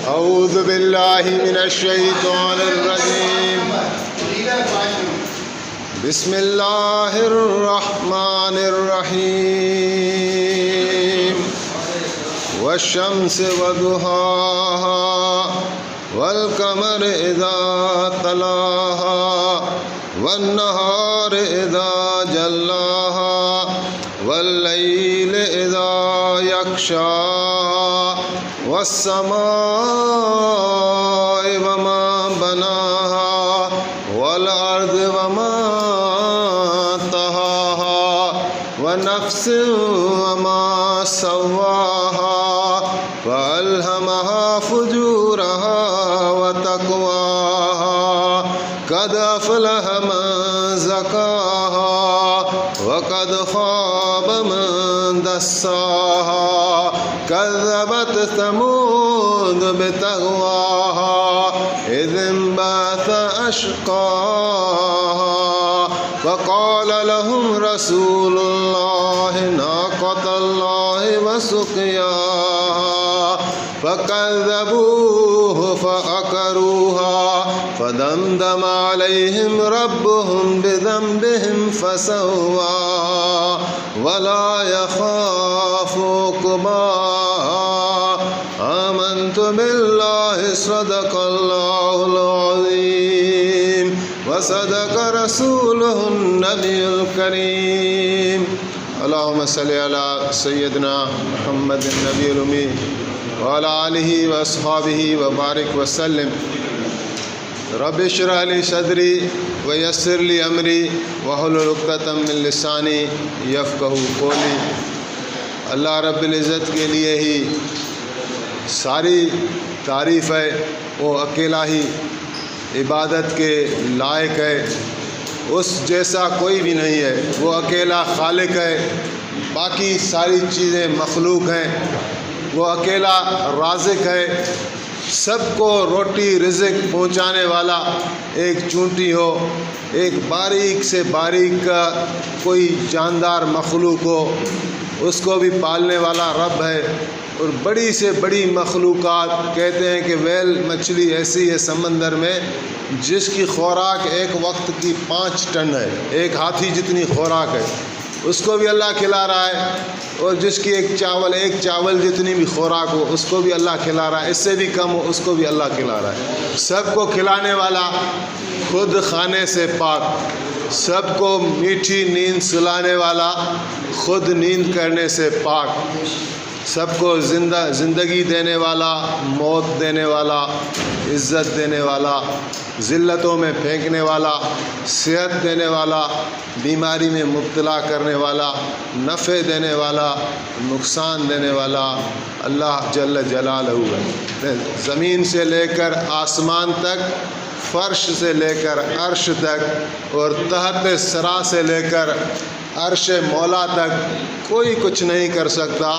أعوذ بالله من الشيطان الرجيم بسم الله الرحمن الرحيم والشمس وضحاها والقمر إذا تلاها والنهار إذا جلاها والليل إذا يغشاها والسماء وما بناها والأرض وما طحاها ونفس وما سواها فألهمها فجورها وتقواها قد أفلح من زكاها وقد خاب من دساها كذبت ثمود بتقواها إذ انبعث أشقاها فقال لهم رسول الله ناقة الله وسقياها فكذبوه فعقروها فدمدم عليهم ربهم بذنبهم فسواها ولا يخاف عقباها آمنت بالله صدق الله العظيم وصدق رسوله النبي الكريم اللهم صل على سيدنا محمد النبي الأمي وعلى آله وأصحابه وبارك وسلم رب اشرح لي صدري ويسر لي أمري واحلل عقدة من لساني يفقهوا قولي اللہ رب العزت کے لیے ہی ساری تعریف ہے، وہ اکیلا ہی عبادت کے لائق ہے، اس جیسا کوئی بھی نہیں ہے، وہ اکیلا خالق ہے، باقی ساری چیزیں مخلوق ہیں، وہ اکیلا رازق ہے، سب کو روٹی رزق پہنچانے والا، ایک چونٹی ہو، ایک باریک سے باریک کوئی جاندار مخلوق ہو، اس کو بھی پالنے والا رب ہے، اور بڑی سے بڑی مخلوقات کہتے ہیں کہ ویل مچھلی ایسی ہے سمندر میں جس کی خوراک ایک وقت کی 5 ٹن ہے، ایک ہاتھی جتنی خوراک ہے، اس کو بھی اللہ کھلا رہا ہے، اور جس کی ایک چاول جتنی بھی خوراک ہو اس کو بھی اللہ کھلا رہا ہے، اس سے بھی کم ہو اس کو بھی اللہ کھلا رہا ہے، سب کو کھلانے والا، خود کھانے سے پاک، سب کو میٹھی نیند سلانے والا، خود نیند کرنے سے پاک، سب کو زندگی دینے والا، موت دینے والا، عزت دینے والا، ذلتوں میں پھینکنے والا، صحت دینے والا، بیماری میں مبتلا کرنے والا، نفع دینے والا، نقصان دینے والا اللہ جل جلالہ ہے۔ زمین سے لے کر آسمان تک، فرش سے لے کر عرش تک، اور تحت ثرا سے لے کر عرش مولا تک کوئی کچھ نہیں کر سکتا،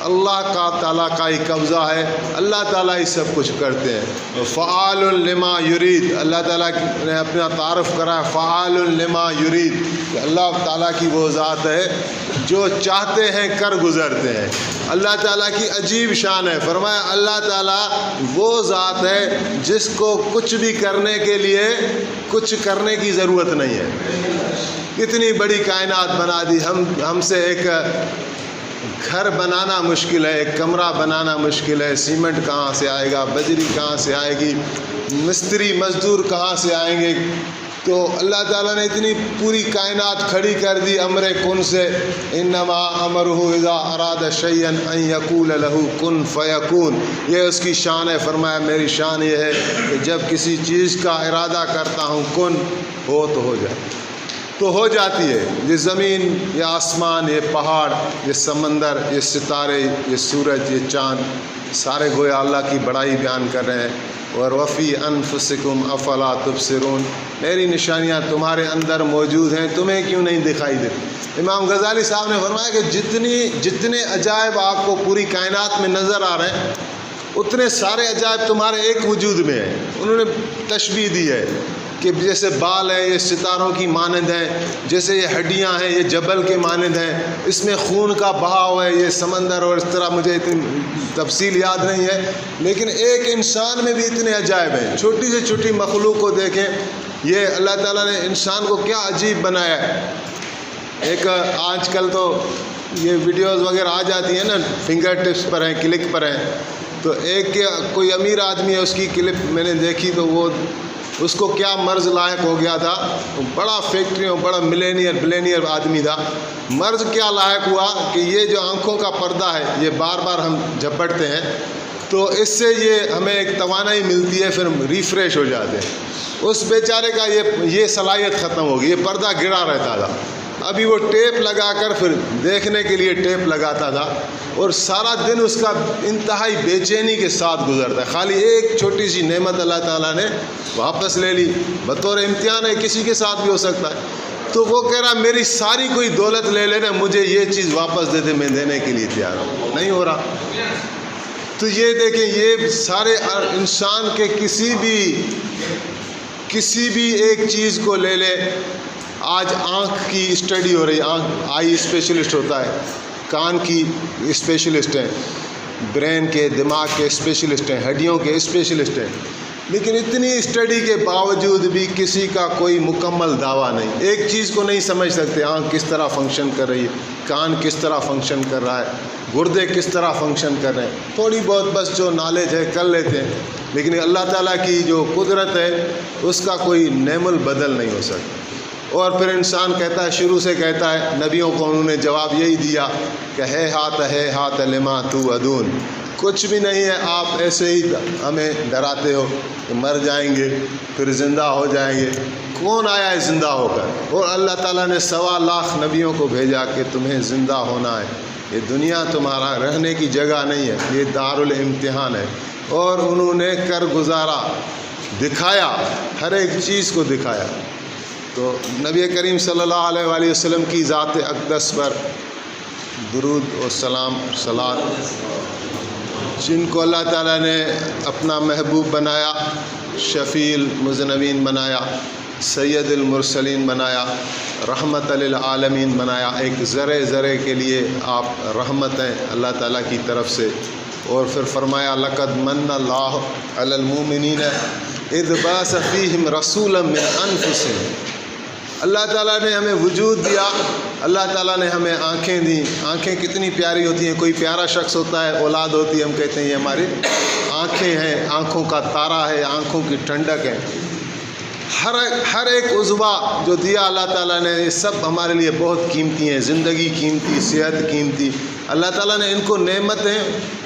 اللہ کا تعالیٰ کا ہی قبضہ ہے، اللہ تعالیٰ ہی سب کچھ کرتے ہیں۔ فعال لما یرید، اللہ تعالیٰ نے اپنا تعارف کرا ہے، فعال لما یرید، کہ اللہ تعالیٰ کی وہ ذات ہے جو چاہتے ہیں کر گزرتے ہیں۔ اللہ تعالیٰ کی عجیب شان ہے، فرمایا اللہ تعالیٰ وہ ذات ہے جس کو کچھ بھی کرنے کے لیے کچھ کرنے کی ضرورت نہیں ہے۔ کتنی بڑی کائنات بنا دی، ہم سے ایک گھر بنانا مشکل ہے، ایک کمرہ بنانا مشکل ہے، سیمنٹ کہاں سے آئے گا، بجری کہاں سے آئے گی، مستری مزدور کہاں سے آئیں گے، تو اللہ تعالیٰ نے اتنی پوری کائنات کھڑی کر دی امر کن سے، انما امرہ اذا اراد شیئا ان یقول لہ کن فیکون، یہ اس کی شان ہے۔ فرمایا میری شان یہ ہے کہ جب کسی چیز کا ارادہ کرتا ہوں کن ہو تو ہو جائے، تو ہو جاتی ہے۔ یہ زمین، یہ آسمان، یہ پہاڑ، یہ سمندر، یہ ستارے، یہ سورج، یہ چاند، سارے گویا اللہ کی بڑائی بیان کر رہے ہیں۔ اور وفی انفسکم افلا تبصرون، میری نشانیاں تمہارے اندر موجود ہیں، تمہیں کیوں نہیں دکھائی دیتی؟ امام غزالی صاحب نے فرمایا کہ جتنے عجائب آپ کو پوری کائنات میں نظر آ رہے ہیں اتنے سارے عجائب تمہارے ایک وجود میں ہیں۔ انہوں نے تشبیہ دی ہے کہ جیسے بال ہیں یہ ستاروں کی مانند ہیں، جیسے یہ ہڈیاں ہیں یہ جبل کے مانند ہیں، اس میں خون کا بہاؤ ہے یہ سمندر، اور اس طرح مجھے اتنی تفصیل یاد نہیں ہے، لیکن ایک انسان میں بھی اتنے عجائب ہیں۔ چھوٹی سے چھوٹی مخلوق کو دیکھیں، یہ اللہ تعالیٰ نے انسان کو کیا عجیب بنایا ہے۔ ایک آج کل تو یہ ویڈیوز وغیرہ آ جاتی ہیں نا، فنگر ٹپس پر ہیں، کلک پر ہیں، تو ایک کوئی امیر آدمی ہے، اس کی کلپ میں نے دیکھی تو وہ اس کو کیا مرض لاحق ہو گیا تھا، بڑا فیکٹریوں بڑا بلینئر آدمی تھا، مرض کیا لاحق ہوا کہ یہ جو آنکھوں کا پردہ ہے یہ بار بار ہم جھپٹتے ہیں تو اس سے یہ ہمیں ایک توانائی ملتی ہے، پھر ریفریش ہو جاتے ہیں۔ اس بیچارے کا یہ صلاحیت ختم ہو گئی، یہ پردہ گرا رہتا تھا، ابھی وہ ٹیپ لگا کر پھر دیکھنے کے لیے ٹیپ لگاتا تھا، اور سارا دن اس کا انتہائی بے چینی کے ساتھ گزرتا ہے۔ خالی ایک چھوٹی سی نعمت اللہ تعالیٰ نے واپس لے لی، بطور امتحان ہے، کسی کے ساتھ بھی ہو سکتا ہے، تو وہ کہہ رہا میری ساری کوئی دولت لے لینا، مجھے یہ چیز واپس دے دے، میں دینے کے لیے تیار ہوں، نہیں ہو رہا۔ تو یہ دیکھیں، یہ سارے انسان کے کسی بھی ایک چیز کو لے لے۔ آج آنکھ کی اسٹڈی ہو رہی، آئی اسپیشلسٹ ہوتا ہے، کان کی اسپیشلسٹ ہیں، برین کے دماغ کے اسپیشلسٹ ہیں، ہڈیوں کے اسپیشلسٹ ہیں، لیکن اتنی اسٹڈی کے باوجود بھی کسی کا کوئی مکمل دعویٰ نہیں۔ ایک چیز کو نہیں سمجھ سکتے، آنکھ کس طرح فنکشن کر رہی ہے، کان کس طرح فنکشن کر رہا ہے، گردے کس طرح فنکشن کر رہے ہیں، تھوڑی بہت بس جو نالج ہے کر لیتے ہیں، لیکن اللہ تعالیٰ کی جو قدرت ہے اس کا کوئی نعم البدل نہیں ہو سکتا۔ اور پھر انسان کہتا ہے، شروع سے کہتا ہے، نبیوں کو انہوں نے جواب یہی دیا کہ ہے ہاتھ لما توعدون، کچھ بھی نہیں ہے، آپ ایسے ہی ہمیں ڈراتے ہو کہ مر جائیں گے پھر زندہ ہو جائیں گے، کون آیا ہے زندہ ہو کر؟ اور اللہ تعالیٰ نے 1.25 لاکھ نبیوں کو بھیجا کہ تمہیں زندہ ہونا ہے، یہ دنیا تمہارا رہنے کی جگہ نہیں ہے، یہ دارالامتحان ہے، اور انہوں نے کر گزارا، دکھایا، ہر ایک چیز کو دکھایا۔ تو نبی کریم صلی اللہ علیہ وآلہ وسلم کی ذات اقدس پر درود و سلام صلوات، جن کو اللہ تعالیٰ نے اپنا محبوب بنایا، شفیع المذنبین بنایا، سید المرسلین بنایا، رحمت للعالمین بنایا، ایک ذرے ذرے کے لیے آپ رحمت ہیں اللہ تعالیٰ کی طرف سے۔ اور پھر فرمایا لقد من اللہ علی المؤمنین اذ بعث فیہم رسولا من انفسہم، اللہ تعالیٰ نے ہمیں وجود دیا، اللہ تعالیٰ نے ہمیں آنکھیں دیں۔ آنکھیں کتنی پیاری ہوتی ہیں، کوئی پیارا شخص ہوتا ہے، اولاد ہوتی ہے، ہم کہتے ہیں یہ ہماری آنکھیں ہیں، آنکھوں کا تارا ہے، آنکھوں کی ٹھنڈک ہے۔ ہر ایک عضو جو دیا اللہ تعالیٰ نے، یہ سب ہمارے لیے بہت قیمتی ہیں، زندگی قیمتی، صحت قیمتی، اللہ تعالیٰ نے ان کو نعمتیں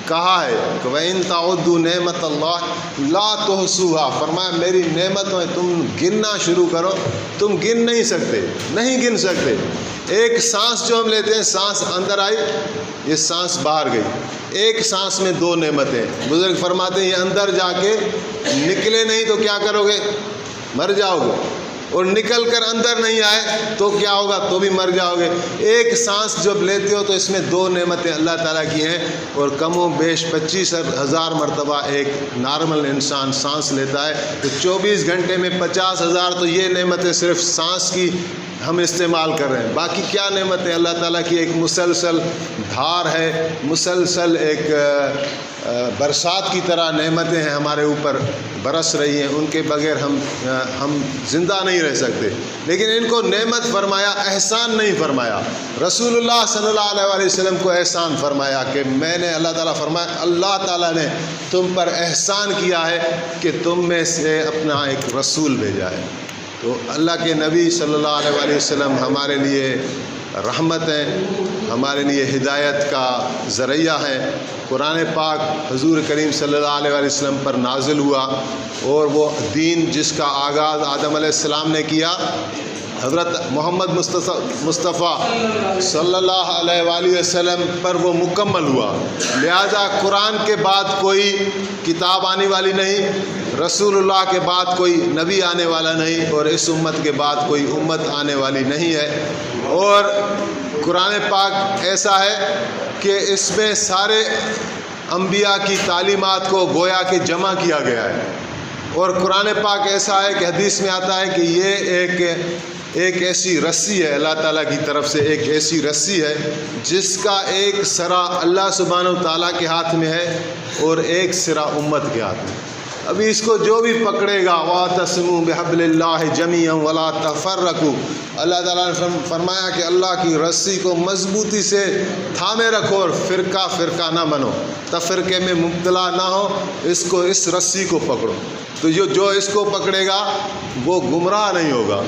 کہا ہے کہ وَإِن تَعُدُّوا نِعْمَتَ اللَّهِ لَا تُحْصُوهَا، فرمایا میری نعمتوں ہیں، تم گننا شروع کرو، تم گن نہیں سکتے، نہیں گن سکتے۔ ایک سانس جو ہم لیتے ہیں، سانس اندر آئی، یہ سانس باہر گئی، ایک سانس میں 2 نعمتیں۔ بزرگ فرماتے ہیں یہ اندر جا کے نکلے نہیں تو کیا کرو گے؟ مر جاؤ گے، اور نکل کر اندر نہیں آئے تو کیا ہوگا؟ تو بھی مر جاؤ گے۔ ایک سانس جب لیتے ہو تو اس میں 2 نعمتیں اللہ تعالیٰ کی ہیں، اور کم و بیش 25,000 مرتبہ ایک نارمل انسان سانس لیتا ہے، تو 24 گھنٹے میں 50,000 تو یہ نعمتیں صرف سانس کی ہم استعمال کر رہے ہیں۔ باقی کیا نعمتیں اللہ تعالیٰ کی ایک مسلسل دھار ہے، مسلسل ایک برسات کی طرح نعمتیں ہیں ہمارے اوپر برس رہی ہیں، ان کے بغیر ہم زندہ نہیں رہ سکتے، لیکن ان کو نعمت فرمایا، احسان نہیں فرمایا۔ رسول اللہ صلی اللہ علیہ وسلم کو احسان فرمایا کہ میں نے، اللہ تعالیٰ فرمایا اللہ تعالیٰ نے تم پر احسان کیا ہے کہ تم میں سے اپنا ایک رسول بھیجا ہے۔ تو اللہ کے نبی صلی اللہ علیہ وسلم ہمارے لیے رحمت ہیں، ہمارے لیے ہدایت کا ذریعہ ہے۔ قرآن پاک حضور کریم صلی اللہ علیہ وسلم پر نازل ہوا، اور وہ دین جس کا آغاز آدم علیہ السلام نے کیا، حضرت محمد مصطفیٰ صلی اللہ علیہ وآلہ وسلم پر وہ مکمل ہوا۔ لہذا قرآن کے بعد کوئی کتاب آنے والی نہیں، رسول اللہ کے بعد کوئی نبی آنے والا نہیں، اور اس امت کے بعد کوئی امت آنے والی نہیں ہے۔ اور قرآن پاک ایسا ہے کہ اس میں سارے انبیاء کی تعلیمات کو گویا کہ جمع کیا گیا ہے۔ اور قرآن پاک ایسا ہے کہ حدیث میں آتا ہے کہ یہ ایک ایسی رسی ہے اللہ تعالیٰ کی طرف سے، ایک ایسی رسی ہے جس کا ایک سرا اللہ سبحانہ و تعالیٰ کے ہاتھ میں ہے اور ایک سرا امت کے ہاتھ میں۔ ابھی اس کو جو بھی پکڑے گا وَاعْتَصِمُوا بِحَبْلِ اللَّهِ جَمِيعًا وَلَا تَفَرَّقُوا، اللہ تعالیٰ نے فرمایا کہ اللہ کی رسی کو مضبوطی سے تھامے رکھو اور فرقہ فرقہ نہ بنو، تفرقے میں مبتلا نہ ہو، اس رسی کو پکڑو۔ تو جو اس کو پکڑے گا وہ گمراہ نہیں ہوگا۔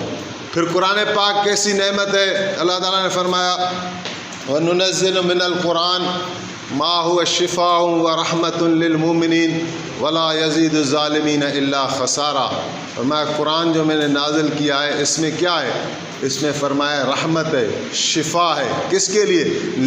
پھر قرآن پاک کیسی نعمت ہے، اللہ تعالیٰ نے فرمایا وَنُنَزِّلُ مِنَ الْقُرْآنِ مَا هُوَ شِفَاءٌ وَرَحْمَةٌ لِّلْمُؤْمِنِينَ وَلَا يَزِيدُ الظَّالِمِينَ إِلَّا خَسَارًا۔ فرمایا قرآن جو میں نے نازل کیا ہے اس میں کیا ہے؟ اس میں فرمایا رحمت ہے، شفا ہے۔ کس کے لیے؟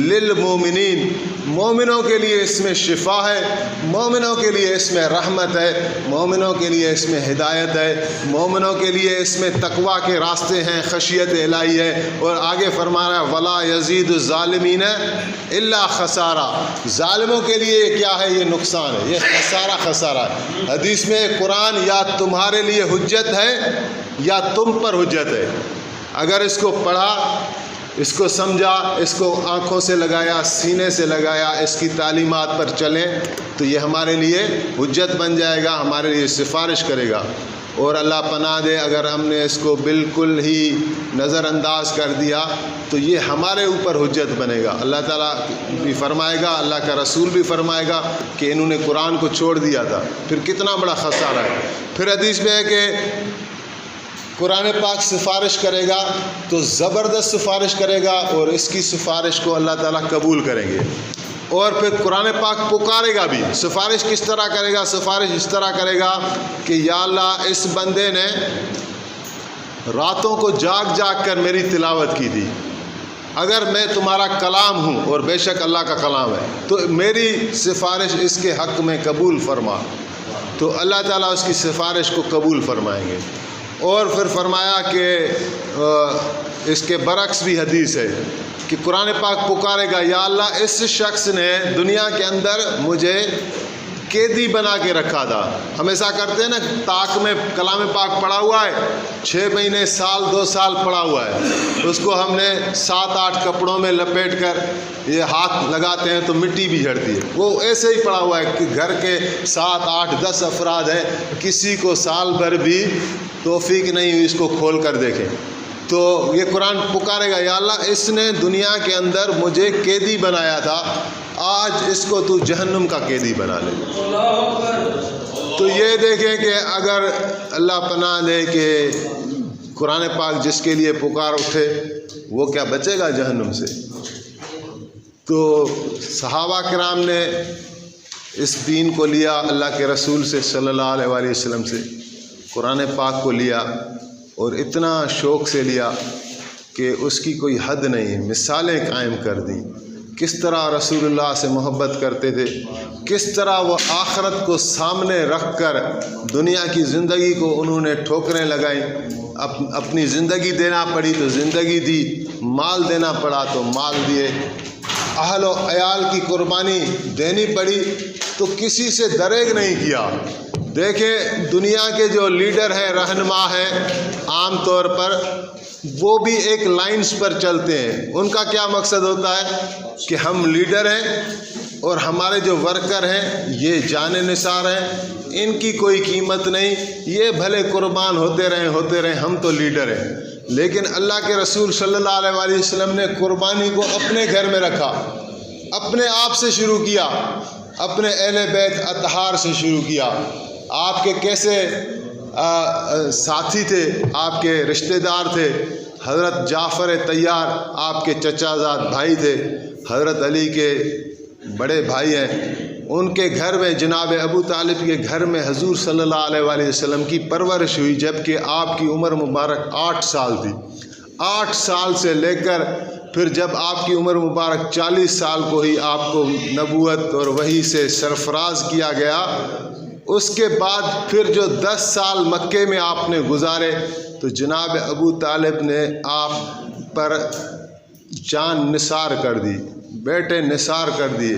للمومنین، مومنوں کے لیے اس میں شفا ہے، مومنوں کے لیے اس میں رحمت ہے، مومنوں کے لیے اس میں ہدایت ہے، مومنوں کے لیے اس میں تقویٰ کے راستے ہیں، خشیت الہی ہے۔ اور آگے فرما رہا ہے ولا یزید الظالمین الا خسارہ، ظالموں کے لیے کیا ہے؟ یہ نقصان ہے، یہ خسارہ ہے۔ حدیث میں قرآن یا تمہارے لیے حجت ہے یا تم پر حجت ہے۔ اگر اس کو پڑھا، اس کو سمجھا، اس کو آنکھوں سے لگایا، سینے سے لگایا، اس کی تعلیمات پر چلیں تو یہ ہمارے لیے حجت بن جائے گا، ہمارے لیے سفارش کرے گا۔ اور اللہ پناہ دے اگر ہم نے اس کو بالکل ہی نظر انداز کر دیا تو یہ ہمارے اوپر حجت بنے گا۔ اللہ تعالیٰ بھی فرمائے گا، اللہ کا رسول بھی فرمائے گا کہ انہوں نے قرآن کو چھوڑ دیا تھا، پھر کتنا بڑا خسارہ ہے۔ پھر حدیث میں ہے کہ قرآن پاک سفارش کرے گا تو زبردست سفارش کرے گا اور اس کی سفارش کو اللہ تعالیٰ قبول کریں گے۔ اور پھر قرآن پاک پکارے گا بھی۔ سفارش کس طرح کرے گا؟ سفارش اس طرح کرے گا کہ یا اللہ اس بندے نے راتوں کو جاگ جاگ کر میری تلاوت کی تھی، اگر میں تمہارا کلام ہوں اور بے شک اللہ کا کلام ہے تو میری سفارش اس کے حق میں قبول فرما، تو اللہ تعالیٰ اس کی سفارش کو قبول فرمائیں گے۔ اور پھر فرمایا کہ اس کے برعکس بھی حدیث ہے کہ قرآن پاک پکارے گا یا اللہ اس شخص نے دنیا کے اندر مجھے قیدی بنا کے رکھا تھا۔ ہم ایسا کرتے ہیں نا، طاق میں کلام پاک پڑا ہوا ہے، 6 مہینے، سال، 2 سال پڑا ہوا ہے، اس کو ہم نے 7-8 کپڑوں میں لپیٹ کر یہ ہاتھ لگاتے ہیں تو مٹی بھی جھڑتی ہے، وہ ایسے ہی پڑا ہوا ہے کہ گھر کے 7, 8, 10 افراد ہیں، کسی کو سال بھر بھی توفیق نہیں ہوئی اس کو کھول کر دیکھیں۔ تو یہ قرآن پکارے گا یا اللہ اس نے دنیا کے اندر مجھے قیدی بنایا تھا، آج اس کو تو جہنم کا قیدی بنا لے۔ تو یہ دیکھیں کہ اگر اللہ پناہ دے کہ قرآن پاک جس کے لیے پکار اٹھے وہ کیا بچے گا جہنم سے؟ تو صحابہ کرام نے اس دین کو لیا اللہ کے رسول سے صلی اللہ علیہ وسلم سے، قرآن پاک کو لیا اور اتنا شوق سے لیا کہ اس کی کوئی حد نہیں، مثالیں قائم کر دیں، کس طرح رسول اللہ سے محبت کرتے تھے، کس طرح وہ آخرت کو سامنے رکھ کر دنیا کی زندگی کو انہوں نے ٹھوکریں لگائیں، اپنی زندگی دینا پڑی تو زندگی دی، مال دینا پڑا تو مال دیے، اہل و عیال کی قربانی دینی پڑی تو کسی سے دریغ نہیں کیا۔ دیکھیں دنیا کے جو لیڈر ہیں، رہنما ہیں، عام طور پر وہ بھی ایک لائنز پر چلتے ہیں۔ ان کا کیا مقصد ہوتا ہے کہ ہم لیڈر ہیں اور ہمارے جو ورکر ہیں یہ جان نثار ہیں، ان کی کوئی قیمت نہیں، یہ بھلے قربان ہوتے رہیں، ہم تو لیڈر ہیں۔ لیکن اللہ کے رسول صلی اللہ علیہ وسلم نے قربانی کو اپنے گھر میں رکھا، اپنے آپ سے شروع کیا، اپنے اہل بیت اطہار سے شروع کیا۔ آپ کے کیسے ساتھی تھے، آپ کے رشتہ دار تھے، حضرت جعفر طیار آپ کے چچا زاد بھائی تھے، حضرت علی کے بڑے بھائی ہیں، ان کے گھر میں جناب ابو طالب کے گھر میں حضور صلی اللہ علیہ وسلم کی پرورش ہوئی، جبکہ آپ کی عمر مبارک 8 سال تھی۔ 8 سال سے لے کر پھر جب آپ کی عمر مبارک 40 سال کو ہی آپ کو نبوت اور وحی سے سرفراز کیا گیا۔ اس کے بعد پھر جو 10 سال مکے میں آپ نے گزارے تو جناب ابو طالب نے آپ پر جان نثار کر دی، بیٹے نثار کر دیے۔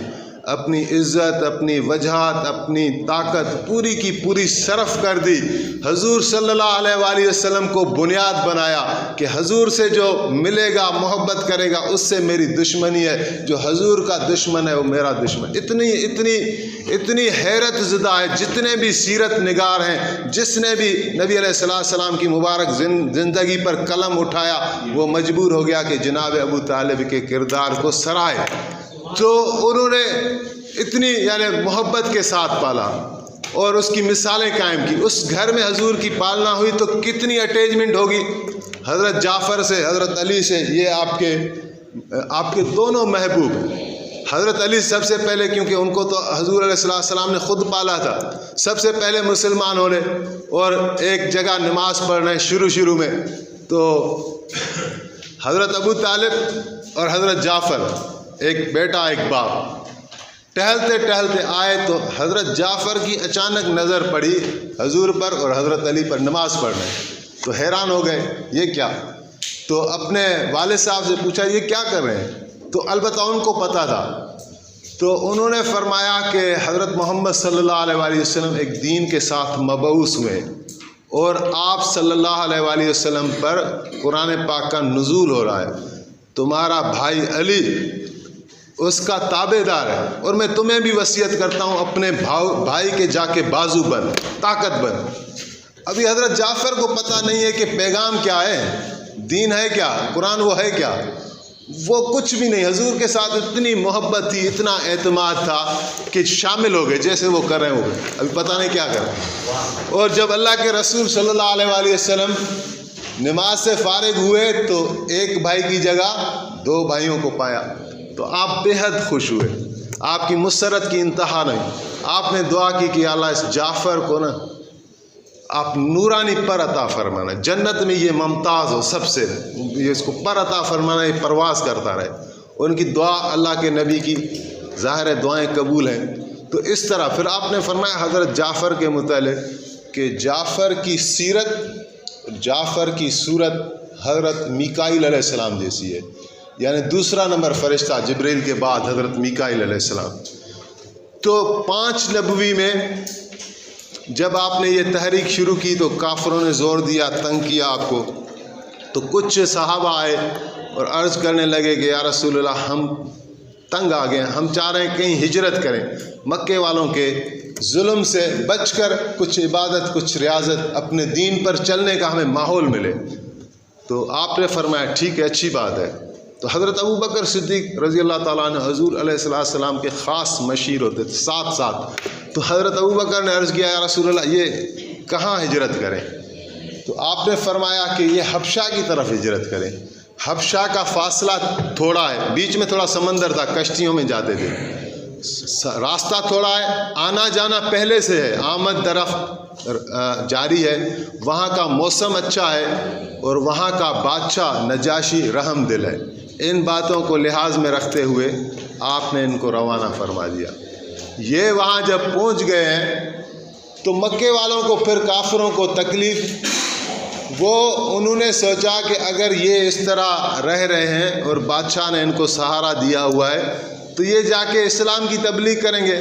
اپنی عزت، اپنی وجہات، اپنی طاقت پوری کی پوری صرف کر دی. حضور صلی اللہ علیہ وآلہ وسلم کو بنیاد بنایا کہ حضور سے جو ملے گا، محبت کرے گا، اس سے میری دشمنی ہے، جو حضور کا دشمن ہے وہ میرا دشمن. اتنی حیرت زدہ ہے. جتنے بھی سیرت نگار ہیں، جس نے بھی نبی علیہ السلام کی مبارک زندگی پر قلم اٹھایا، وہ مجبور ہو گیا کہ جناب ابو طالب کے کردار کو سرائے. تو انہوں نے اتنی یعنی محبت کے ساتھ پالا اور اس کی مثالیں قائم کی. اس گھر میں حضور کی پالنا ہوئی تو کتنی اٹیچمنٹ ہوگی حضرت جعفر سے، حضرت علی سے. یہ آپ کے دونوں محبوب. حضرت علی سب سے پہلے، کیونکہ ان کو تو حضور علیہ السلام نے خود پالا تھا، سب سے پہلے مسلمان ہونے اور ایک جگہ نماز پڑھنے شروع میں. تو حضرت ابو طالب اور حضرت جعفر، ایک بیٹا ایک باپ، ٹہلتے آئے تو حضرت جعفر کی اچانک نظر پڑی حضور پر اور حضرت علی پر نماز پڑھنے. تو حیران ہو گئے، یہ کیا؟ تو اپنے والد صاحب سے پوچھا یہ کیا کر رہے ہیں؟ تو البتہ ان کو پتہ تھا. تو انہوں نے فرمایا کہ حضرت محمد صلی اللہ علیہ وآلہ وسلم ایک دین کے ساتھ مبعوث ہوئے اور آپ صلی اللہ علیہ وآلہ وسلم پر قرآن پاک کا نزول ہو رہا ہے. تمہارا بھائی علی اس کا تابع دار ہے اور میں تمہیں بھی وصیت کرتا ہوں اپنے بھائی کے جا کے بازو بن، طاقت بن. ابھی حضرت جعفر کو پتہ نہیں ہے کہ پیغام کیا ہے، دین ہے کیا، قرآن وہ ہے کیا، وہ کچھ بھی نہیں. حضور کے ساتھ اتنی محبت تھی، اتنا اعتماد تھا کہ شامل ہو گئے، جیسے وہ کر رہے ہیں وہ گئے، ابھی پتہ نہیں کیا کر رہے ہیں. اور جب اللہ کے رسول صلی اللہ علیہ وآلہ وسلم نماز سے فارغ ہوئے تو ایک بھائی کی جگہ 2 بھائیوں کو پایا تو آپ بے حد خوش ہوئے. آپ کی مسرت کی انتہا نہیں. آپ نے دعا کی کہ اللہ اس جعفر کو نا آپ نورانی پر عطا فرمانا، جنت میں یہ ممتاز ہو، سب سے یہ اس کو پر عطا فرمانا، یہ پرواز کرتا رہے. ان کی دعا اللہ کے نبی کی ظاہر ہے دعائیں قبول ہیں. تو اس طرح پھر آپ نے فرمایا حضرت جعفر کے متعلق کہ جعفر کی صورت حضرت میکائیل علیہ السلام جیسی ہے، یعنی دوسرا نمبر فرشتہ جبریل کے بعد حضرت میکائیل علیہ السلام. تو 5 نبوی میں جب آپ نے یہ تحریک شروع کی تو کافروں نے زور دیا، تنگ کیا آپ کو. تو کچھ صحابہ آئے اور عرض کرنے لگے کہ یا رسول اللہ ہم تنگ آ گئے، ہم چاہ رہے ہیں کہیں ہجرت کریں، مکے والوں کے ظلم سے بچ کر کچھ عبادت، کچھ ریاضت، اپنے دین پر چلنے کا ہمیں ماحول ملے. تو آپ نے فرمایا ٹھیک ہے، اچھی بات ہے. تو حضرت ابو بکر صدیق رضی اللہ تعالیٰ عنہ حضور علیہ السلام کے خاص مشیر ہوتے تھے، ساتھ. تو حضرت ابو بکر نے عرض کیا یا رسول اللہ یہ کہاں ہجرت کریں؟ تو آپ نے فرمایا کہ یہ حبشہ کی طرف ہجرت کریں. حبشہ کا فاصلہ تھوڑا ہے، بیچ میں تھوڑا سمندر تھا، کشتیوں میں جاتے تھے، راستہ تھوڑا ہے، آنا جانا پہلے سے ہے، آمد درفت جاری ہے، وہاں کا موسم اچھا ہے اور وہاں کا بادشاہ نجاشی رحم دل ہے. ان باتوں کو لحاظ میں رکھتے ہوئے آپ نے ان کو روانہ فرما دیا. یہ وہاں جب پہنچ گئے ہیں تو مکے والوں کو پھر کافروں کو تکلیف، وہ انہوں نے سوچا کہ اگر یہ اس طرح رہ رہے ہیں اور بادشاہ نے ان کو سہارا دیا ہوا ہے تو یہ جا کے اسلام کی تبلیغ کریں گے.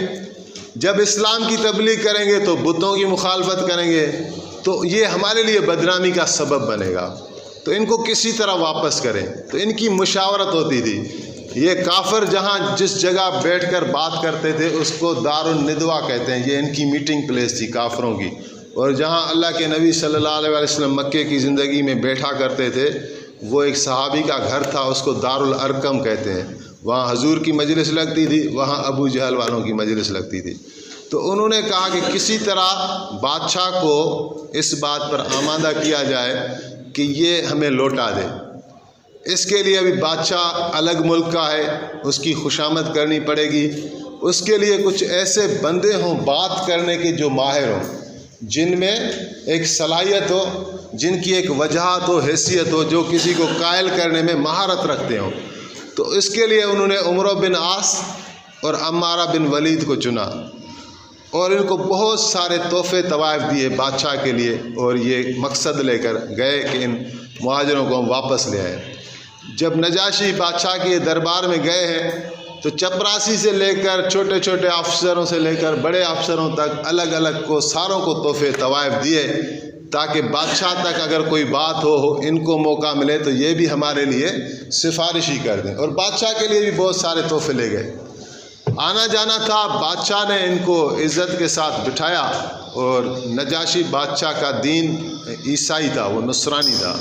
جب اسلام کی تبلیغ کریں گے تو بتوں کی مخالفت کریں گے تو یہ ہمارے لیے بدنامی کا سبب بنے گا. تو ان کو کسی طرح واپس کریں. تو ان کی مشاورت ہوتی تھی. یہ کافر جہاں جس جگہ بیٹھ کر بات کرتے تھے اس کو دار الندوہ کہتے ہیں، یہ ان کی میٹنگ پلیس تھی کافروں کی. اور جہاں اللہ کے نبی صلی اللہ علیہ وسلم مکے کی زندگی میں بیٹھا کرتے تھے وہ ایک صحابی کا گھر تھا، اس کو دار الارقم کہتے ہیں. وہاں حضور کی مجلس لگتی تھی، وہاں ابو جہل والوں کی مجلس لگتی تھی. تو انہوں نے کہا کہ کسی طرح بادشاہ کو اس بات پر آمادہ کیا جائے کہ یہ ہمیں لوٹا دے. اس کے لیے ابھی بادشاہ الگ ملک کا ہے، اس کی خوشامد کرنی پڑے گی. اس کے لیے کچھ ایسے بندے ہوں بات کرنے کے جو ماہر ہوں، جن میں ایک صلاحیت ہو، جن کی ایک وجاہت ہو، حیثیت ہو، جو کسی کو قائل کرنے میں مہارت رکھتے ہوں. تو اس کے لیے انہوں نے عمرو بن عاص اور عمارہ بن ولید کو چنا اور ان کو بہت سارے تحفے طوائف دیے بادشاہ کے لیے، اور یہ مقصد لے کر گئے کہ ان مہاجروں کو ہم واپس لے آئیں. جب نجاشی بادشاہ کے دربار میں گئے ہیں تو چپراسی سے لے کر چھوٹے چھوٹے افسروں سے لے کر بڑے افسروں تک الگ الگ کو ساروں کو تحفے طوائف دیے، تاکہ بادشاہ تک اگر کوئی بات ہو ان کو موقع ملے تو یہ بھی ہمارے لیے سفارش ہی کر دیں۔ اور بادشاہ کے لیے بھی بہت سارے تحفے لے گئے۔ آنا جانا تھا، بادشاہ نے ان کو عزت کے ساتھ بٹھایا، اور نجاشی بادشاہ کا دین عیسائی تھا، وہ نصرانی تھا۔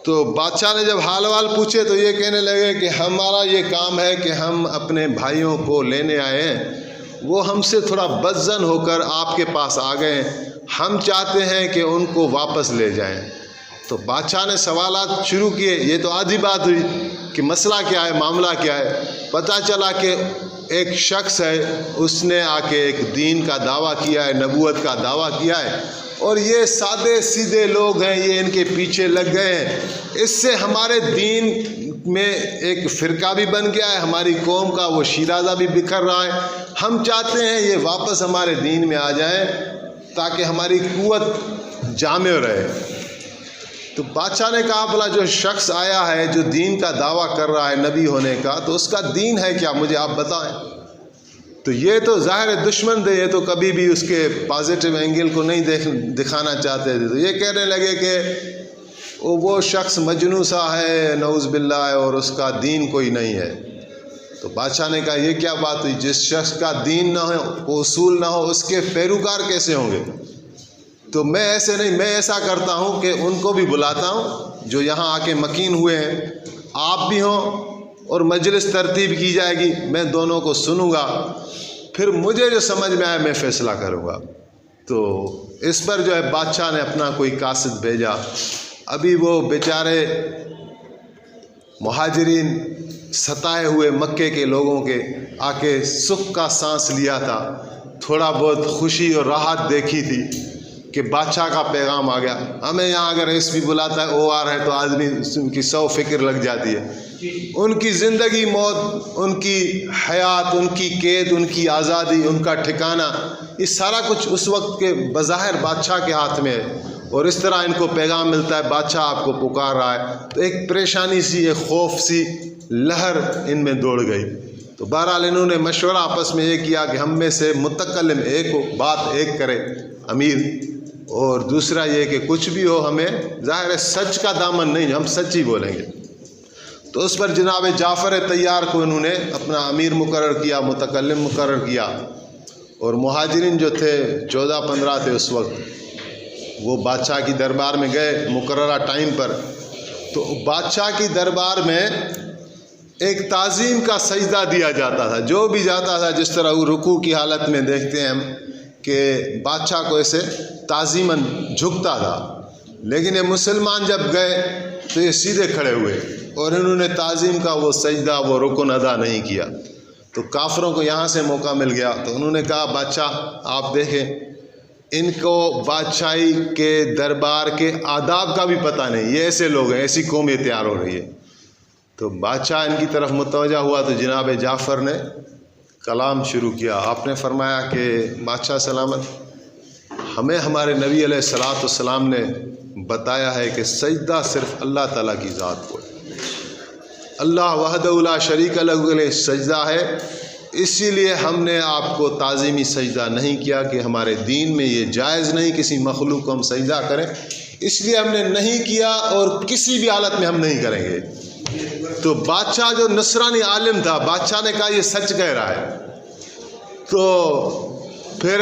تو بادشاہ نے جب حال وال پوچھے تو یہ کہنے لگے کہ ہمارا یہ کام ہے کہ ہم اپنے بھائیوں کو لینے آئے ہیں، وہ ہم سے تھوڑا بدظن ہو کر آپ کے پاس آ گئے ہیں، ہم چاہتے ہیں کہ ان کو واپس لے جائیں۔ تو بادشاہ نے سوالات شروع کیے، یہ تو آدھی بات ہوئی کہ مسئلہ کیا ہے، معاملہ کیا ہے۔ پتہ چلا کہ ایک شخص ہے، اس نے آ کے ایک دین کا دعویٰ کیا ہے، نبوت کا دعویٰ کیا ہے، اور یہ سادے سیدھے لوگ ہیں، یہ ان کے پیچھے لگ گئے ہیں، اس سے ہمارے دین میں ایک فرقہ بھی بن گیا ہے، ہماری قوم کا وہ شیرازہ بھی بکھر رہا ہے۔ ہم چاہتے ہیں یہ واپس ہمارے دین میں آ جائیں تاکہ ہماری قوت جامع رہے۔ تو بادشاہ نے کہا بھلا جو شخص آیا ہے جو دین کا دعویٰ کر رہا ہے نبی ہونے کا، تو اس کا دین ہے کیا، مجھے آپ بتائیں۔ تو یہ تو ظاہر دشمن تھے، یہ تو کبھی بھی اس کے پازیٹیو اینگل کو نہیں دکھانا چاہتے تھے۔ تو یہ کہنے لگے کہ وہ شخص مجنون سا ہے، نعوذ باللہ، اور اس کا دین کوئی نہیں ہے۔ تو بادشاہ نے کہا یہ کیا بات ہوئی، جس شخص کا دین نہ ہو، اصول نہ ہو، اس کے پیروکار کیسے ہوں گے؟ تو میں ایسے نہیں، میں ایسا کرتا ہوں کہ ان کو بھی بلاتا ہوں جو یہاں آ کے مکین ہوئے ہیں، آپ بھی ہوں، اور مجلس ترتیب کی جائے گی، میں دونوں کو سنوں گا، پھر مجھے جو سمجھ میں آئے میں فیصلہ کروں گا۔ تو اس پر جو ہے بادشاہ نے اپنا کوئی قاصد بھیجا۔ ابھی وہ بیچارے مہاجرین ستائے ہوئے مکے کے لوگوں کے آ کے سکھ کا سانس لیا تھا، تھوڑا بہت خوشی اور راحت دیکھی تھی کہ بادشاہ کا پیغام آ گیا۔ ہمیں یہاں اگر ایس پی بلاتا ہے، او آر ہے، تو آدمی ان کی 100 فکر لگ جاتی ہے۔ ان کی زندگی موت، ان کی حیات، ان کی قید، ان کی آزادی، ان کا ٹھکانہ، یہ سارا کچھ اس وقت کے بظاہر بادشاہ کے ہاتھ میں ہے، اور اس طرح ان کو پیغام ملتا ہے بادشاہ آپ کو پکار رہا ہے، تو ایک پریشانی سی، ایک خوف سی لہر ان میں دوڑ گئی۔ تو بہرحال انہوں نے مشورہ آپس میں یہ کیا کہ ہم میں سے متکلم ایک ہو، بات ایک کرے، امیر، اور دوسرا یہ کہ کچھ بھی ہو ہمیں ظاہر ہے سچ کا دامن نہیں، ہم سچ ہی بولیں گے۔ تو اس پر جناب جعفر طیار کو انہوں نے اپنا امیر مقرر کیا، متکلم مقرر کیا، اور مہاجرین جو تھے 14-15 تھے اس وقت، وہ بادشاہ کی دربار میں گئے مقررہ ٹائم پر۔ تو بادشاہ کی دربار میں ایک تعظیم کا سجدہ دیا جاتا تھا، جو بھی جاتا تھا، جس طرح وہ رکوع کی حالت میں دیکھتے ہیں ہم کہ بادشاہ کو ایسے تعظیماً جھکتا تھا، لیکن یہ مسلمان جب گئے تو یہ سیدھے کھڑے ہوئے، اور انہوں نے تعظیم کا وہ سجدہ، وہ رکن ادا نہیں کیا۔ تو کافروں کو یہاں سے موقع مل گیا، تو انہوں نے کہا بادشاہ آپ دیکھیں، ان کو بادشاہی کے دربار کے آداب کا بھی پتہ نہیں، یہ ایسے لوگ ہیں، ایسی قوم یہ تیار ہو رہی ہے۔ تو بادشاہ ان کی طرف متوجہ ہوا تو جناب جعفر نے کلام شروع کیا۔ آپ نے فرمایا کہ بادشاہ سلامت، ہمیں ہمارے نبی علیہ الصلاۃ والسلام نے بتایا ہے کہ سجدہ صرف اللہ تعالیٰ کی ذات کو ہے، اللہ وحدہ لا شریک لہ کے لیے سجدہ ہے، اسی لیے ہم نے آپ کو تعظیمی سجدہ نہیں کیا کہ ہمارے دین میں یہ جائز نہیں کسی مخلوق کو ہم سجدہ کریں، اس لیے ہم نے نہیں کیا، اور کسی بھی حالت میں ہم نہیں کریں گے۔ تو بادشاہ جو نصرانی عالم تھا، بادشاہ نے کہا یہ سچ کہہ رہا ہے۔ تو پھر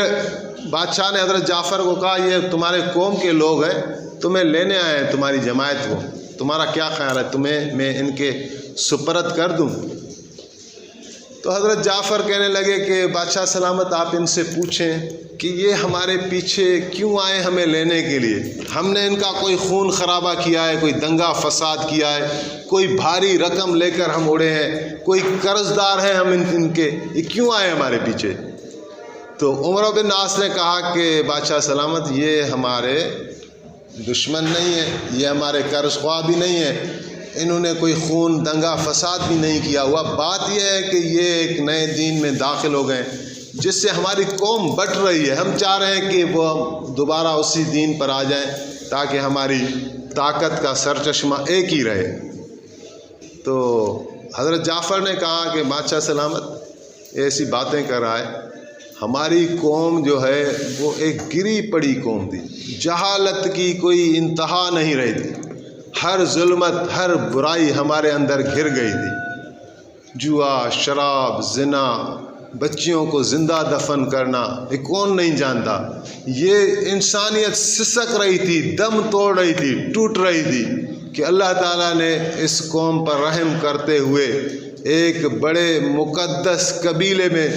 بادشاہ نے حضرت جعفر کو کہا یہ تمہارے قوم کے لوگ ہیں، تمہیں لینے آئے ہیں تمہاری جماعت کو، تمہارا کیا خیال ہے، تمہیں میں ان کے سپرد کر دوں؟ تو حضرت جعفر کہنے لگے کہ بادشاہ سلامت آپ ان سے پوچھیں کہ یہ ہمارے پیچھے کیوں آئے ہمیں لینے کے لیے، ہم نے ان کا کوئی خون خرابہ کیا ہے، کوئی دنگا فساد کیا ہے، کوئی بھاری رقم لے کر ہم اڑے ہیں، کوئی قرض دار ہیں ہم ان کے، یہ کیوں آئے ہمارے پیچھے؟ تو عمر بن عاص نے کہا کہ بادشاہ سلامت یہ ہمارے دشمن نہیں ہے، یہ ہمارے قرض خواہ بھی نہیں ہے، انہوں نے کوئی خون دنگا فساد بھی نہیں کیا ہوا، بات یہ ہے کہ یہ ایک نئے دین میں داخل ہو گئے جس سے ہماری قوم بٹ رہی ہے، ہم چاہ رہے ہیں کہ وہ دوبارہ اسی دین پر آ جائیں تاکہ ہماری طاقت کا سرچشمہ ایک ہی رہے۔ تو حضرت جعفر نے کہا کہ بادشاہ سلامت ایسی باتیں کر رہا ہے، ہماری قوم جو ہے وہ ایک گری پڑی قوم تھی، جہالت کی کوئی انتہا نہیں رہی تھی، ہر ظلمت ہر برائی ہمارے اندر گھر گئی تھی، جوا، شراب، زنا، بچیوں کو زندہ دفن کرنا، یہ کون نہیں جانتا؟ یہ انسانیت سسک رہی تھی، دم توڑ رہی تھی، ٹوٹ رہی تھی کہ اللہ تعالیٰ نے اس قوم پر رحم کرتے ہوئے ایک بڑے مقدس قبیلے میں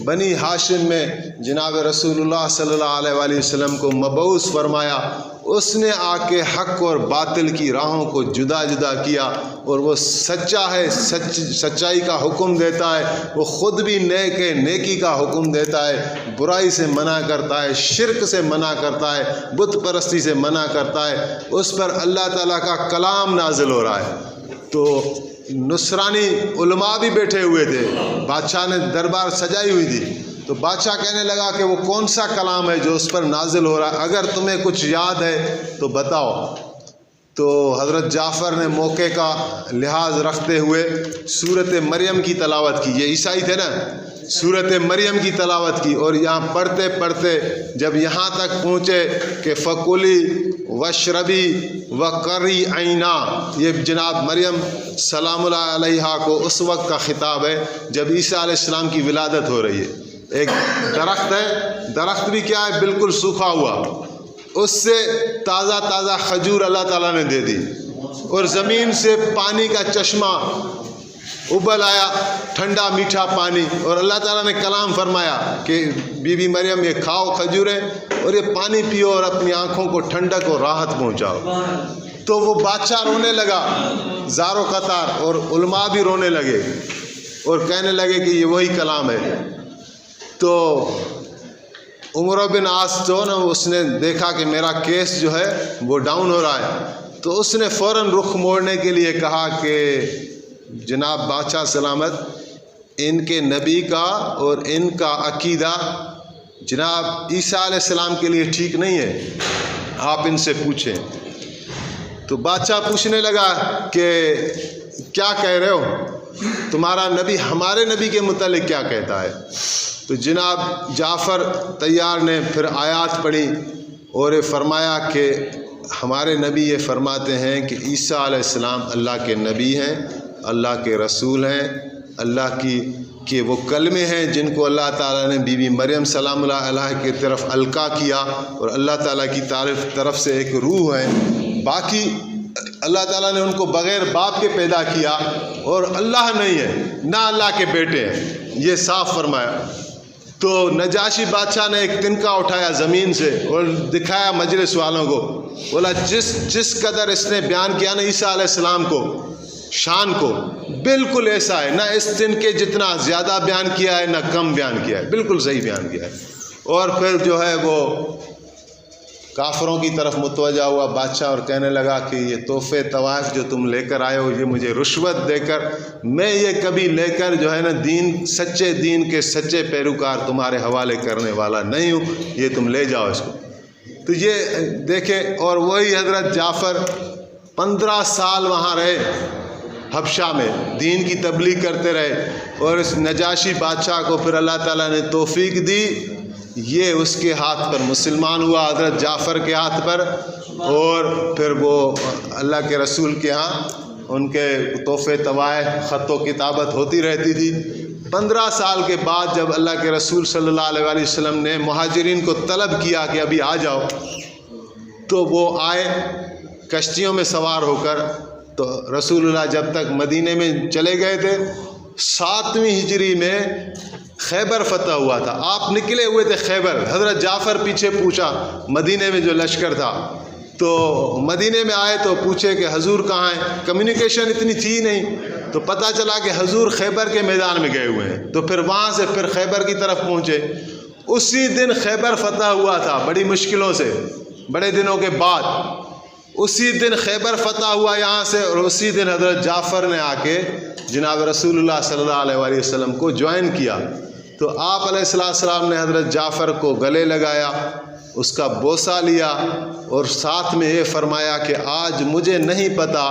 بنی ہاشم میں جناب رسول اللہ صلی اللہ علیہ وآلہ وسلم کو مبعوث فرمایا۔ اس نے آ کے حق اور باطل کی راہوں کو جدا جدا کیا، اور وہ سچا ہے، سچائی کا حکم دیتا ہے، وہ خود بھی نیک ہے، نیکی کا حکم دیتا ہے، برائی سے منع کرتا ہے، شرک سے منع کرتا ہے، بت پرستی سے منع کرتا ہے، اس پر اللہ تعالیٰ کا کلام نازل ہو رہا ہے۔ تو نصرانی علماء بھی بیٹھے ہوئے تھے، بادشاہ نے دربار سجائی ہوئی تھی، تو بادشاہ کہنے لگا کہ وہ کون سا کلام ہے جو اس پر نازل ہو رہا ہے، اگر تمہیں کچھ یاد ہے تو بتاؤ۔ تو حضرت جعفر نے موقع کا لحاظ رکھتے ہوئے سورۃ مریم کی تلاوت کی، یہ عیسائی تھے نا، سورۃ مریم کی تلاوت کی، اور یہاں پڑھتے پڑھتے جب یہاں تک پہنچے کہ فکلی وشربی وقری عینا، یہ جناب مریم سلام اللہ علیہا کو اس وقت کا خطاب ہے جب عیسیٰ علیہ السلام کی ولادت ہو رہی ہے۔ ایک درخت ہے، درخت بھی کیا ہے، بالکل سوکھا ہوا، اس سے تازہ تازہ کھجور اللہ تعالیٰ نے دے دی، اور زمین سے پانی کا چشمہ ابل آیا، ٹھنڈا میٹھا پانی، اور اللہ تعالیٰ نے کلام فرمایا کہ بی بی مریم یہ کھاؤ کھجوریں اور یہ پانی پیو اور اپنی آنکھوں کو ٹھنڈک اور راحت پہنچاؤ۔ تو وہ بادشاہ رونے لگا زار و قطار، اور علماء بھی رونے لگے اور کہنے لگے کہ یہ وہی کلام ہے۔ تو عمر بن عاص جو نا، اس نے دیکھا کہ میرا کیس جو ہے وہ ڈاؤن ہو رہا ہے، تو اس نے فوراً رخ موڑنے کے لیے کہا کہ جناب بادشاہ سلامت، ان کے نبی کا اور ان کا عقیدہ جناب عیسیٰ علیہ السلام کے لیے ٹھیک نہیں ہے، آپ ان سے پوچھیں۔ تو بادشاہ پوچھنے لگا کہ کیا کہہ رہے ہو، تمہارا نبی ہمارے نبی کے متعلق کیا کہتا ہے؟ تو جناب جعفر طیار نے پھر آیات پڑھی اور یہ فرمایا کہ ہمارے نبی یہ فرماتے ہیں کہ عیسیٰ علیہ السلام اللہ کے نبی ہیں، اللہ کے رسول ہیں، اللہ کی وہ کلمے ہیں جن کو اللہ تعالیٰ نے بی بی مریم سلام اللہ علیہ کی طرف القا کیا، اور اللہ تعالیٰ کی طرف سے ایک روح ہے، باقی اللہ تعالیٰ نے ان کو بغیر باپ کے پیدا کیا، اور اللہ نہیں ہے، نہ اللہ کے بیٹے ہیں، یہ صاف فرمایا۔ تو نجاشی بادشاہ نے ایک تنکا اٹھایا زمین سے اور دکھایا مجلس والوں کو، بولا جس قدر اس نے بیان کیا نا عیسیٰ علیہ السلام کو، شان کو، بالکل ایسا ہے، نہ اس تنکے جتنا زیادہ بیان کیا ہے نہ کم بیان کیا ہے، بالکل صحیح بیان کیا ہے۔ اور پھر جو ہے وہ کافروں کی طرف متوجہ ہوا بادشاہ اور کہنے لگا کہ یہ تحفے طوائف جو تم لے کر آئے ہو، یہ مجھے رشوت دے کر، میں یہ کبھی لے کر جو ہے نا دین، سچے دین کے سچے پیروکار تمہارے حوالے کرنے والا نہیں ہوں، یہ تم لے جاؤ اس کو۔ تو یہ دیکھیں، اور وہی حضرت جعفر 15 سال وہاں رہے حبشہ میں، دین کی تبلیغ کرتے رہے، اور اس نجاشی بادشاہ کو پھر اللہ تعالیٰ نے توفیق دی، یہ اس کے ہاتھ پر مسلمان ہوا، حضرت جعفر کے ہاتھ پر، اور پھر وہ اللہ کے رسول کے ہاں ان کے تحفے طوائف، خط و کتابت ہوتی رہتی تھی۔ 15 سال کے بعد جب اللہ کے رسول صلی اللہ علیہ وآلہ وسلم نے مہاجرین کو طلب کیا کہ ابھی آ جاؤ، تو وہ آئے کشتیوں میں سوار ہو کر۔ تو رسول اللہ جب تک مدینے میں چلے گئے تھے، 7ویں ہجری میں خیبر فتح ہوا تھا، آپ نکلے ہوئے تھے خیبر، حضرت جعفر پیچھے پوچھا مدینے میں جو لشکر تھا، تو مدینے میں آئے تو پوچھے کہ حضور کہاں ہیں، کمیونیکیشن اتنی تھی نہیں، تو پتہ چلا کہ حضور خیبر کے میدان میں گئے ہوئے ہیں، تو پھر وہاں سے پھر خیبر کی طرف پہنچے۔ اسی دن خیبر فتح ہوا تھا، بڑی مشکلوں سے، بڑے دنوں کے بعد اسی دن خیبر فتح ہوا یہاں سے، اور اسی دن حضرت جعفر نے آ کے جناب رسول اللہ صلی اللہ علیہ وآلہ وسلم کو جوائن کیا۔ تو آپ علیہ السلام نے حضرت جعفر کو گلے لگایا، اس کا بوسہ لیا، اور ساتھ میں یہ فرمایا کہ آج مجھے نہیں پتا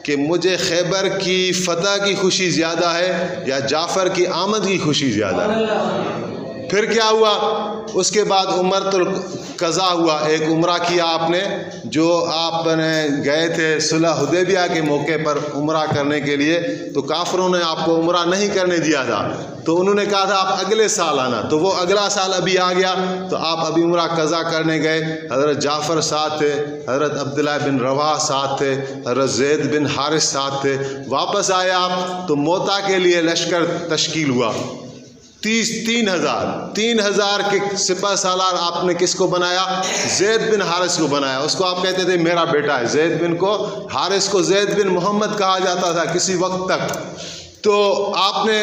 کہ کہ مجھے خیبر کی فتح کی خوشی زیادہ ہے یا جعفر کی آمد کی خوشی زیادہ ہے؟ پھر کیا ہوا؟ اس کے بعد عمرۃ القضا ہوا، ایک عمرہ کیا آپ نے، جو آپ نے گئے تھے صلح حدیبیہ کے موقع پر عمرہ کرنے کے لیے، تو کافروں نے آپ کو عمرہ نہیں کرنے دیا تھا، تو انہوں نے کہا تھا آپ اگلے سال آنا، تو وہ اگلا سال ابھی آ گیا، تو آپ ابھی عمرہ قضا کرنے گئے، حضرت جعفر ساتھ تھے، حضرت عبداللہ بن رواحہ ساتھ تھے، حضرت زید بن حارث ساتھ تھے، واپس آئے آپ تو موتا کے لیے لشکر تشکیل ہوا، 3,000 کے سپہ سالار آپ نے کس کو بنایا؟ زید بن حارث کو بنایا، اس کو آپ کہتے تھے میرا بیٹا ہے، زید بن کو، حارث کو زید بن محمد کہا جاتا تھا کسی وقت تک، تو آپ نے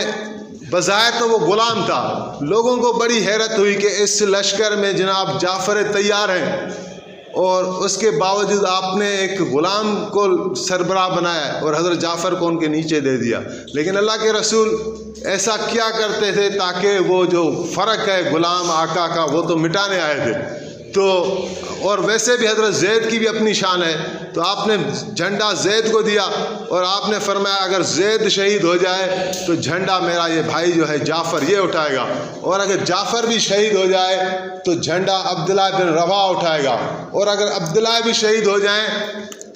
بظاہر تو وہ غلام تھا، لوگوں کو بڑی حیرت ہوئی کہ اس لشکر میں جناب جعفر تیار ہیں، اور اس کے باوجود آپ نے ایک غلام کو سربراہ بنایا اور حضرت جعفر کو ان کے نیچے دے دیا، لیکن اللہ کے رسول ایسا کیا کرتے تھے تاکہ وہ جو فرق ہے غلام آقا کا وہ تو مٹانے آئے تھے، تو اور ویسے بھی حضرت زید کی بھی اپنی شان ہے، تو آپ نے جھنڈا زید کو دیا اور آپ نے فرمایا اگر زید شہید ہو جائے تو جھنڈا میرا یہ بھائی جو ہے جعفر یہ اٹھائے گا، اور اگر جعفر بھی شہید ہو جائے تو جھنڈا عبداللہ بن رواحہ اٹھائے گا، اور اگر عبداللہ بھی شہید ہو جائیں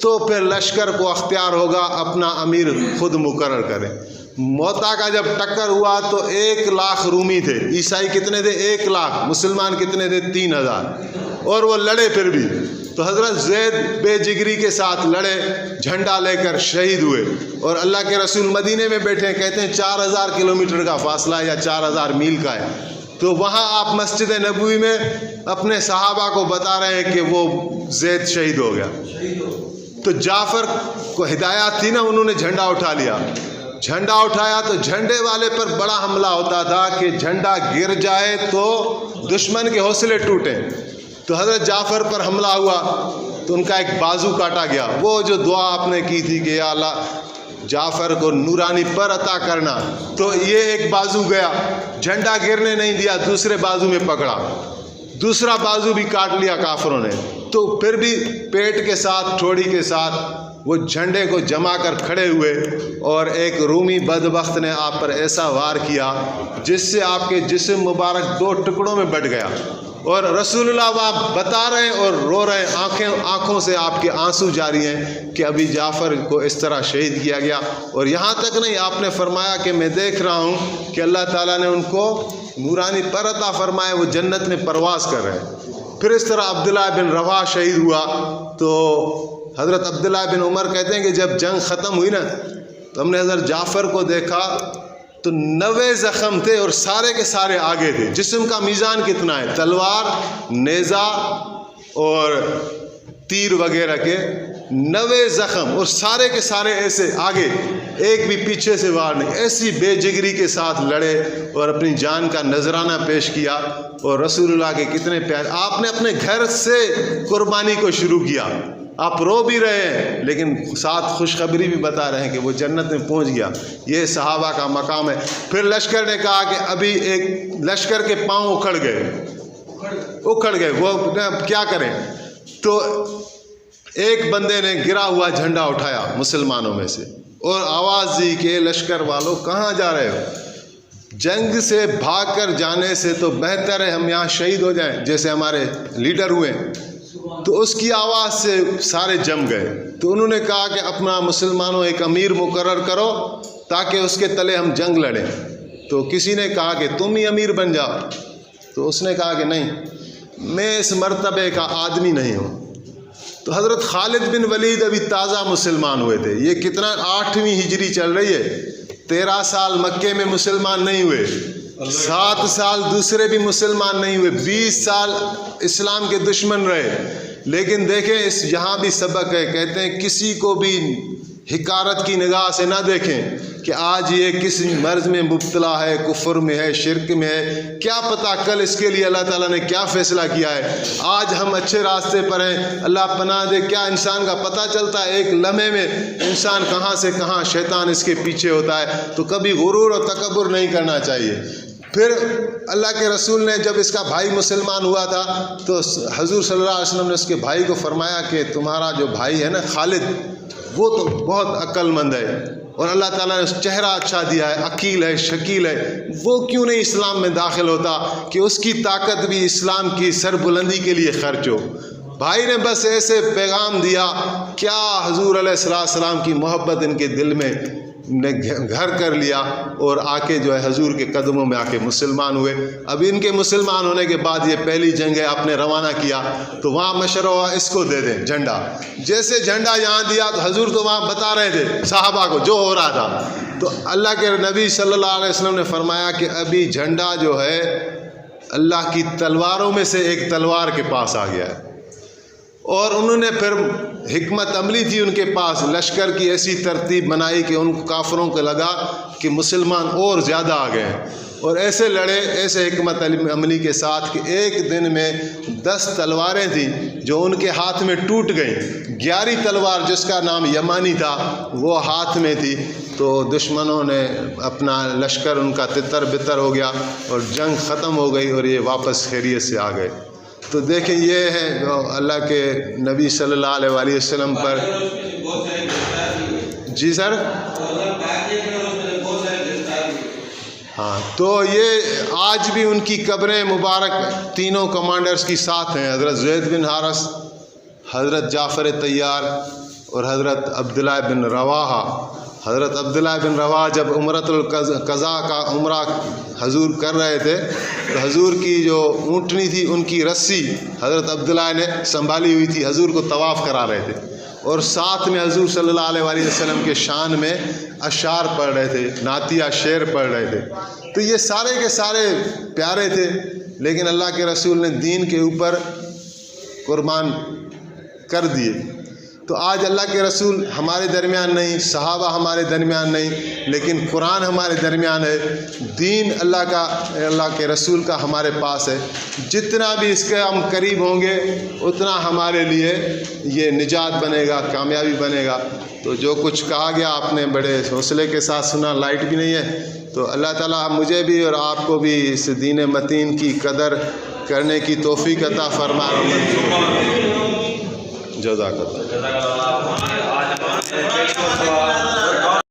تو پھر لشکر کو اختیار ہوگا اپنا امیر خود مقرر کرے۔ موتا کا جب ٹکر ہوا تو 1,00,000 رومی تھے، عیسائی کتنے تھے؟ 1,00,000، مسلمان کتنے تھے؟ 3,000، اور وہ لڑے پھر بھی، تو حضرت زید بے جگری کے ساتھ لڑے، جھنڈا لے کر شہید ہوئے، اور اللہ کے رسول مدینے میں بیٹھے، کہتے ہیں 4,000 کلومیٹر کا فاصلہ ہے یا 4,000 میل کا ہے، تو وہاں آپ مسجد نبوی میں اپنے صحابہ کو بتا رہے ہیں کہ وہ زید شہید ہو گیا، تو جعفر کو ہدایات تھی نا، انہوں نے جھنڈا اٹھا لیا، جھنڈا اٹھایا تو جھنڈے والے پر بڑا حملہ ہوتا تھا کہ جھنڈا گر جائے تو دشمن کے حوصلے ٹوٹیں، تو حضرت جعفر پر حملہ ہوا تو ان کا ایک بازو کاٹا گیا، وہ جو دعا آپ نے کی تھی کہ یا اللہ جعفر کو نورانی پر عطا کرنا، تو یہ ایک بازو گیا، جھنڈا گرنے نہیں دیا، دوسرے بازو میں پکڑا، دوسرا بازو بھی کاٹ لیا کافروں نے، تو پھر بھی پیٹ کے ساتھ ٹھوڑی کے ساتھ وہ جھنڈے کو جما کر کھڑے ہوئے، اور ایک رومی بدبخت نے آپ پر ایسا وار کیا جس سے آپ کے جسم مبارک 2 ٹکڑوں میں بٹ گیا، اور رسول اللہ وہاں بتا رہے ہیں اور رو رہے ہیں، آنکھوں سے آپ کے آنسو جاری ہیں کہ ابھی جعفر کو اس طرح شہید کیا گیا، اور یہاں تک نہیں، آپ نے فرمایا کہ میں دیکھ رہا ہوں کہ اللہ تعالیٰ نے ان کو نورانی پر عطا فرمائے، وہ جنت میں پرواز کر رہے ہیں۔ پھر اس طرح عبداللہ بن رواحہ شہید ہوا، تو حضرت عبداللہ بن عمر کہتے ہیں کہ جب جنگ ختم ہوئی نا تو ہم نے حضرت جعفر کو دیکھا تو 90 زخم تھے اور سارے کے سارے آگے تھے، جسم کا میزان کتنا ہے؟ تلوار، نیزہ اور تیر وغیرہ کے 90 زخم، اور سارے کے سارے ایسے آگے، ایک بھی پیچھے سے وار نہیں، ایسی بے جگری کے ساتھ لڑے اور اپنی جان کا نذرانہ پیش کیا، اور رسول اللہ کے کتنے پیارے، آپ نے اپنے گھر سے قربانی کو شروع کیا، آپ رو بھی رہے ہیں لیکن ساتھ خوشخبری بھی بتا رہے ہیں کہ وہ جنت میں پہنچ گیا، یہ صحابہ کا مقام ہے۔ پھر لشکر نے کہا کہ ابھی ایک لشکر کے پاؤں اکھڑ گئے، وہ کیا کریں، تو ایک بندے نے گرا ہوا جھنڈا اٹھایا مسلمانوں میں سے اور آواز دی کہ لشکر والوں کہاں جا رہے ہو؟ جنگ سے بھاگ کر جانے سے تو بہتر ہے ہم یہاں شہید ہو جائیں، جیسے ہمارے لیڈر ہوئے۔ تو اس کی آواز سے سارے جم گئے، تو انہوں نے کہا کہ اپنا مسلمانوں ایک امیر مقرر کرو تاکہ اس کے تلے ہم جنگ لڑیں۔ تو کسی نے کہا کہ تم ہی امیر بن جاؤ، تو اس نے کہا کہ نہیں، میں اس مرتبے کا آدمی نہیں ہوں۔ تو حضرت خالد بن ولید ابھی تازہ مسلمان ہوئے تھے، یہ کتنا 8ویں ہجری چل رہی ہے، 13 سال مکے میں مسلمان نہیں ہوئے، 7 سال دوسرے بھی مسلمان نہیں ہوئے، 20 سال اسلام کے دشمن رہے، لیکن دیکھیں اس یہاں بھی سبق ہے، کہتے ہیں کسی کو بھی حقارت کی نگاہ سے نہ دیکھیں کہ آج یہ کس مرض میں مبتلا ہے، کفر میں ہے، شرک میں ہے، کیا پتہ کل اس کے لیے اللہ تعالیٰ نے کیا فیصلہ کیا ہے۔ آج ہم اچھے راستے پر ہیں، اللہ پناہ دے، کیا انسان کا پتہ چلتا ہے، ایک لمحے میں انسان کہاں سے کہاں شیطان اس کے پیچھے ہوتا ہے، تو کبھی غرور اور تکبر نہیں کرنا چاہیے۔ پھر اللہ کے رسول نے جب اس کا بھائی مسلمان ہوا تھا تو حضور صلی اللہ علیہ وسلم نے اس کے بھائی کو فرمایا کہ تمہارا جو بھائی ہے نا خالد، وہ تو بہت عقل مند ہے، اور اللہ تعالیٰ نے چہرہ اچھا دیا ہے، عقیل ہے، شکیل ہے، وہ کیوں نہیں اسلام میں داخل ہوتا کہ اس کی طاقت بھی اسلام کی سربلندی کے لیے خرچ ہو؟ بھائی نے بس ایسے پیغام دیا، کیا حضور علیہ السلام کی محبت ان کے دل میں نے گھر کر لیا، اور آ کے جو ہے حضور کے قدموں میں آ کے مسلمان ہوئے۔ اب ان کے مسلمان ہونے کے بعد یہ پہلی جنگ ہے، آپ نے روانہ کیا تو وہاں مشورہ ہوا اس کو دے دیں جھنڈا۔ جیسے جھنڈا یہاں دیا تو حضور تو وہاں بتا رہے تھے صحابہ کو جو ہو رہا تھا، تو اللہ کے نبی صلی اللہ علیہ وسلم نے فرمایا کہ ابھی جھنڈا جو ہے اللہ کی تلواروں میں سے ایک تلوار کے پاس آ گیا ہے، اور انہوں نے پھر حکمت عملی تھی ان کے پاس، لشکر کی ایسی ترتیب بنائی کہ ان کافروں کو لگا کہ مسلمان اور زیادہ آ گئے ہیں، اور ایسے لڑے ایسے حکمت عملی کے ساتھ کہ ایک دن میں 10 تلواریں تھیں جو ان کے ہاتھ میں ٹوٹ گئیں، 11 تلوار جس کا نام یمانی تھا وہ ہاتھ میں تھی، تو دشمنوں نے اپنا لشکر ان کا تتر بتر ہو گیا اور جنگ ختم ہو گئی، اور یہ واپس خیریت سے آ گئے۔ تو دیکھیں یہ ہے جو اللہ کے نبی صلی اللہ علیہ وآلہ وسلم پر۔ جی سر، ہاں، تو یہ آج بھی ان کی قبریں مبارک تینوں کمانڈرز کی ساتھ ہیں، حضرت زید بن حارث، حضرت جعفر طیار اور حضرت عبداللہ بن رواحہ۔ حضرت عبداللہ بن رواحہ جب عمرۃ القضاء کا عمرہ حضور کر رہے تھے تو حضور کی جو اونٹنی تھی ان کی رسی حضرت عبداللہ نے سنبھالی ہوئی تھی، حضور کو طواف کرا رہے تھے، اور ساتھ میں حضور صلی اللہ علیہ وآلہ وسلم کے شان میں اشعار پڑھ رہے تھے، نعتیہ شعر پڑھ رہے تھے۔ تو یہ سارے کے سارے پیارے تھے، لیکن اللہ کے رسول نے دین کے اوپر قربان کر دیے۔ تو آج اللہ کے رسول ہمارے درمیان نہیں، صحابہ ہمارے درمیان نہیں، لیکن قرآن ہمارے درمیان ہے، دین اللہ کے رسول کا ہمارے پاس ہے۔ جتنا بھی اس کے ہم قریب ہوں گے اتنا ہمارے لیے یہ نجات بنے گا، کامیابی بنے گا۔ تو جو کچھ کہا گیا آپ نے بڑے حوصلے کے ساتھ سنا، لائٹ بھی نہیں ہے، تو اللہ تعالیٰ مجھے بھی اور آپ کو بھی اس دین متین کی قدر کرنے کی توفیق عطا فرمائے۔ جزاک اللہ۔